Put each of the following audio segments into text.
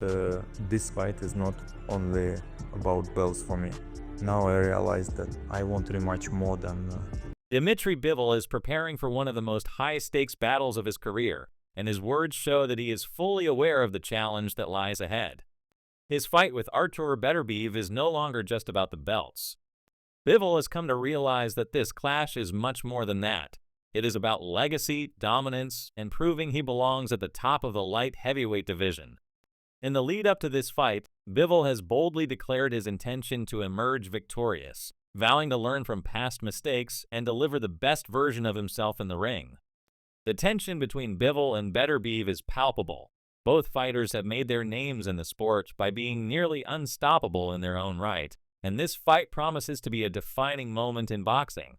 This fight is not only about belts for me. Now I realize that I want rematch more than. Dmitry Bivol is preparing for one of the most high-stakes battles of his career, and his words show that he is fully aware of the challenge that lies ahead. His fight with Artur Beterbiev is no longer just about the belts. Bivol has come to realize that this clash is much more than that. It is about legacy, dominance, and proving he belongs at the top of the light heavyweight division. In the lead-up to this fight, Bivol has boldly declared his intention to emerge victorious, vowing to learn from past mistakes and deliver the best version of himself in the ring. The tension between Bivol and Beterbiev is palpable. Both fighters have made their names in the sport by being nearly unstoppable in their own right, and this fight promises to be a defining moment in boxing.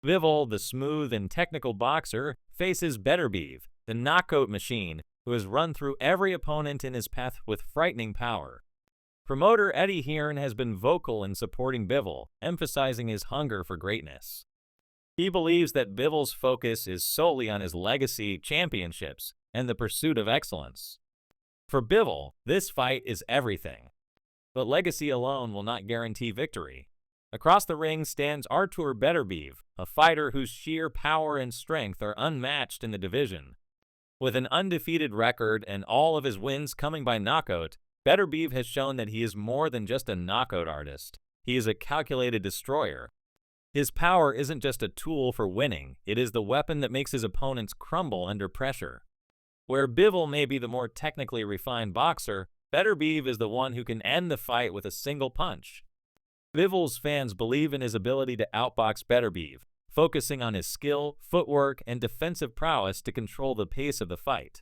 Bivol, the smooth and technical boxer, faces Beterbiev, the knockout machine, who has run through every opponent in his path with frightening power. Promoter Eddie Hearn has been vocal in supporting Bivol, emphasizing his hunger for greatness. He believes that Bivol's focus is solely on his legacy, championships, and the pursuit of excellence. For Bivol, this fight is everything. But legacy alone will not guarantee victory. Across the ring stands Artur Beterbiev, a fighter whose sheer power and strength are unmatched in the division. With an undefeated record and all of his wins coming by knockout, Beterbiev has shown that he is more than just a knockout artist. He is a calculated destroyer. His power isn't just a tool for winning, it is the weapon that makes his opponents crumble under pressure. Where Bivol may be the more technically refined boxer, Beterbiev is the one who can end the fight with a single punch. Bivol's fans believe in his ability to outbox Beterbiev, focusing on his skill, footwork, and defensive prowess to control the pace of the fight.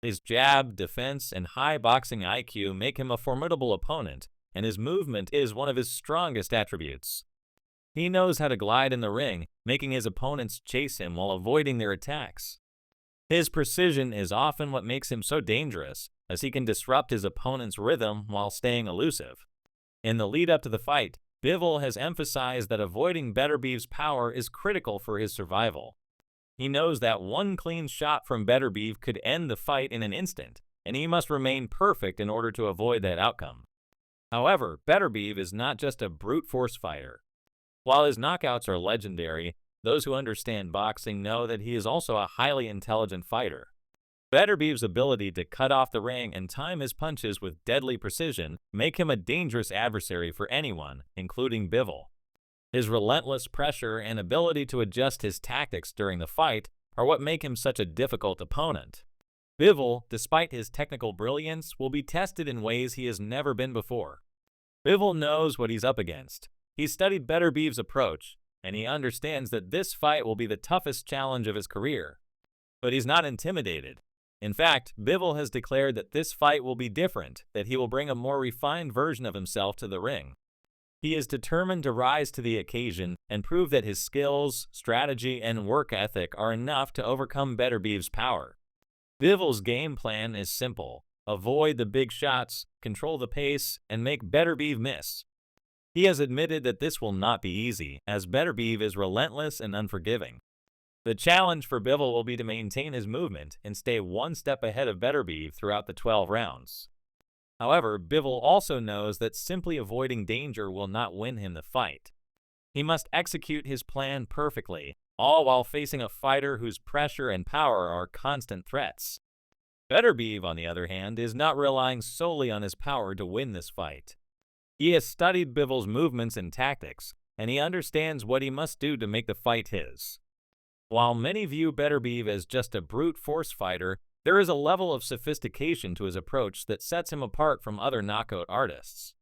His jab, defense, and high boxing IQ make him a formidable opponent, and his movement is one of his strongest attributes. He knows how to glide in the ring, making his opponents chase him while avoiding their attacks. His precision is often what makes him so dangerous, as he can disrupt his opponent's rhythm while staying elusive. In the lead-up to the fight, Bivol has emphasized that avoiding Beterbiev's power is critical for his survival. He knows that one clean shot from Beterbiev could end the fight in an instant, and he must remain perfect in order to avoid that outcome. However, Beterbiev is not just a brute force fighter. While his knockouts are legendary, those who understand boxing know that he is also a highly intelligent fighter. Beterbiev's ability to cut off the ring and time his punches with deadly precision make him a dangerous adversary for anyone, including Bivol. His relentless pressure and ability to adjust his tactics during the fight are what make him such a difficult opponent. Bivol, despite his technical brilliance, will be tested in ways he has never been before. Bivol knows what he's up against. He studied Beterbiev's approach, and he understands that this fight will be the toughest challenge of his career. But he's not intimidated. In fact, Bivol has declared that this fight will be different, that he will bring a more refined version of himself to the ring. He is determined to rise to the occasion and prove that his skills, strategy, and work ethic are enough to overcome Beterbiev's power. Bivol's game plan is simple: avoid the big shots, control the pace, and make Beterbiev miss. He has admitted that this will not be easy, as Beterbiev is relentless and unforgiving. The challenge for Bivol will be to maintain his movement and stay one step ahead of Beterbiev throughout the 12 rounds. However, Bivol also knows that simply avoiding danger will not win him the fight. He must execute his plan perfectly, all while facing a fighter whose pressure and power are constant threats. Beterbiev, on the other hand, is not relying solely on his power to win this fight. He has studied Bivol's movements and tactics, and he understands what he must do to make the fight his. While many view Beterbiev as just a brute force fighter, there is a level of sophistication to his approach that sets him apart from other knockout artists.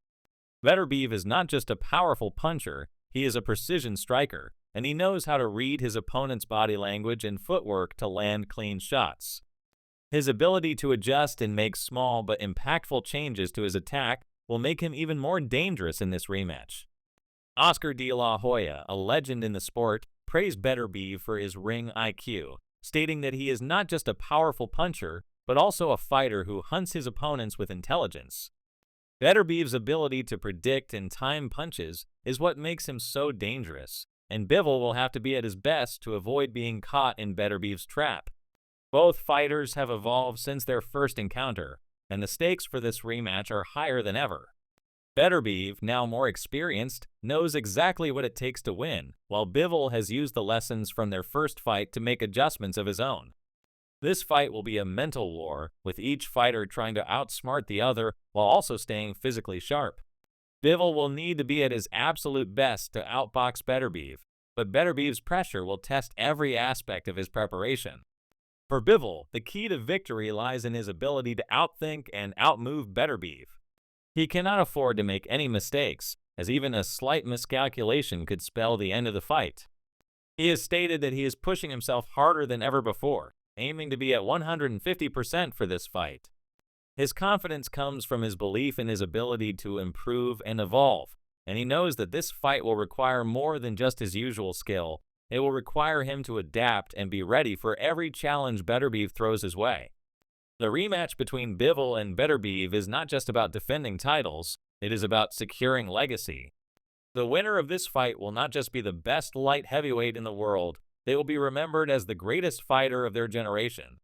Beterbiev is not just a powerful puncher, he is a precision striker, and he knows how to read his opponent's body language and footwork to land clean shots. His ability to adjust and make small but impactful changes to his attack will make him even more dangerous in this rematch. Oscar de la Hoya, a legend in the sport, praised Beterbiev for his ring IQ, stating that he is not just a powerful puncher, but also a fighter who hunts his opponents with intelligence. Beterbiev's ability to predict and time punches is what makes him so dangerous, and Bivol will have to be at his best to avoid being caught in Beterbiev's trap. Both fighters have evolved since their first encounter, and the stakes for this rematch are higher than ever. Beterbiev, now more experienced, knows exactly what it takes to win, while Bivol has used the lessons from their first fight to make adjustments of his own. This fight will be a mental war, with each fighter trying to outsmart the other while also staying physically sharp. Bivol will need to be at his absolute best to outbox Beterbiev, but Beterbiev's pressure will test every aspect of his preparation. For Bivol, the key to victory lies in his ability to outthink and outmove Beterbiev. He cannot afford to make any mistakes, as even a slight miscalculation could spell the end of the fight. He has stated that he is pushing himself harder than ever before, aiming to be at 150% for this fight. His confidence comes from his belief in his ability to improve and evolve, and he knows that this fight will require more than just his usual skill. It will require him to adapt and be ready for every challenge Beterbiev throws his way. The rematch between Bivol and Beterbiev is not just about defending titles, it is about securing legacy. The winner of this fight will not just be the best light heavyweight in the world, they will be remembered as the greatest fighter of their generation.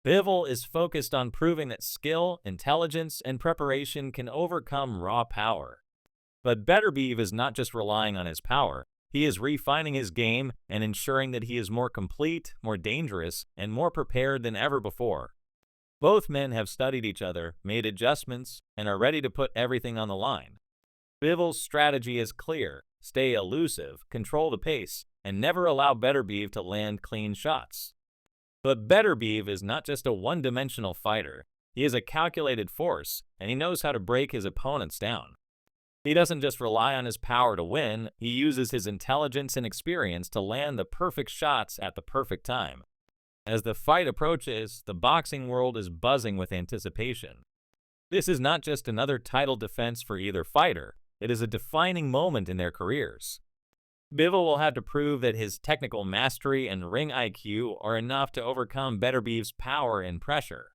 Bivol is focused on proving that skill, intelligence, and preparation can overcome raw power. But Beterbiev is not just relying on his power, he is refining his game and ensuring that he is more complete, more dangerous, and more prepared than ever before. Both men have studied each other, made adjustments, and are ready to put everything on the line. Bivol's strategy is clear: stay elusive, control the pace, and never allow Beterbiev to land clean shots. But Beterbiev is not just a one-dimensional fighter. He is a calculated force, and he knows how to break his opponents down. He doesn't just rely on his power to win, he uses his intelligence and experience to land the perfect shots at the perfect time. As the fight approaches, the boxing world is buzzing with anticipation. This is not just another title defense for either fighter, it is a defining moment in their careers. Bivol will have to prove that his technical mastery and ring IQ are enough to overcome Beterbiev's power and pressure.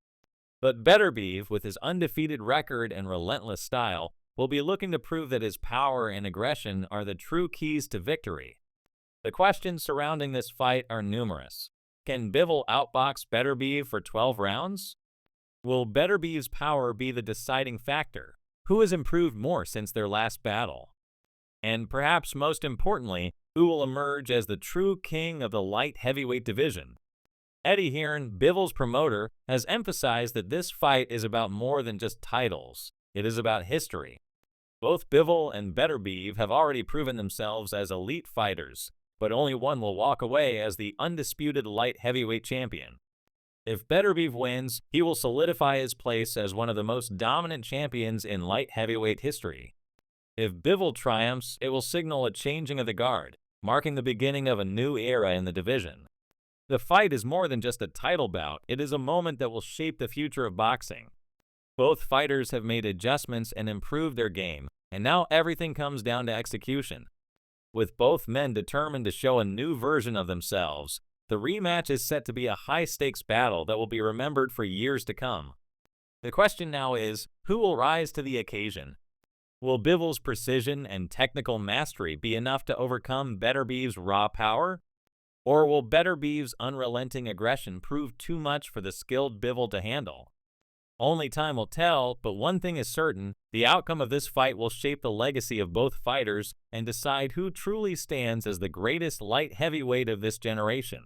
But Beterbiev, with his undefeated record and relentless style, will be looking to prove that his power and aggression are the true keys to victory. The questions surrounding this fight are numerous. Can Bivol outbox Beterbiev for 12 rounds? Will Beterbiev's power be the deciding factor? Who has improved more since their last battle? And perhaps most importantly, who will emerge as the true king of the light heavyweight division? Eddie Hearn, Bivol's promoter, has emphasized that this fight is about more than just titles. It is about history. Both Bivol and Beterbiev have already proven themselves as elite fighters, but only one will walk away as the undisputed light heavyweight champion. If Beterbiev wins, he will solidify his place as one of the most dominant champions in light heavyweight history. If Bivol triumphs, it will signal a changing of the guard, marking the beginning of a new era in the division. The fight is more than just a title bout, it is a moment that will shape the future of boxing. Both fighters have made adjustments and improved their game, and now everything comes down to execution. With both men determined to show a new version of themselves, the rematch is set to be a high-stakes battle that will be remembered for years to come. The question now is, who will rise to the occasion? Will Bivol's precision and technical mastery be enough to overcome Beterbiev's raw power? Or will Beterbiev's unrelenting aggression prove too much for the skilled Bivol to handle? Only time will tell, but one thing is certain: the outcome of this fight will shape the legacy of both fighters and decide who truly stands as the greatest light heavyweight of this generation.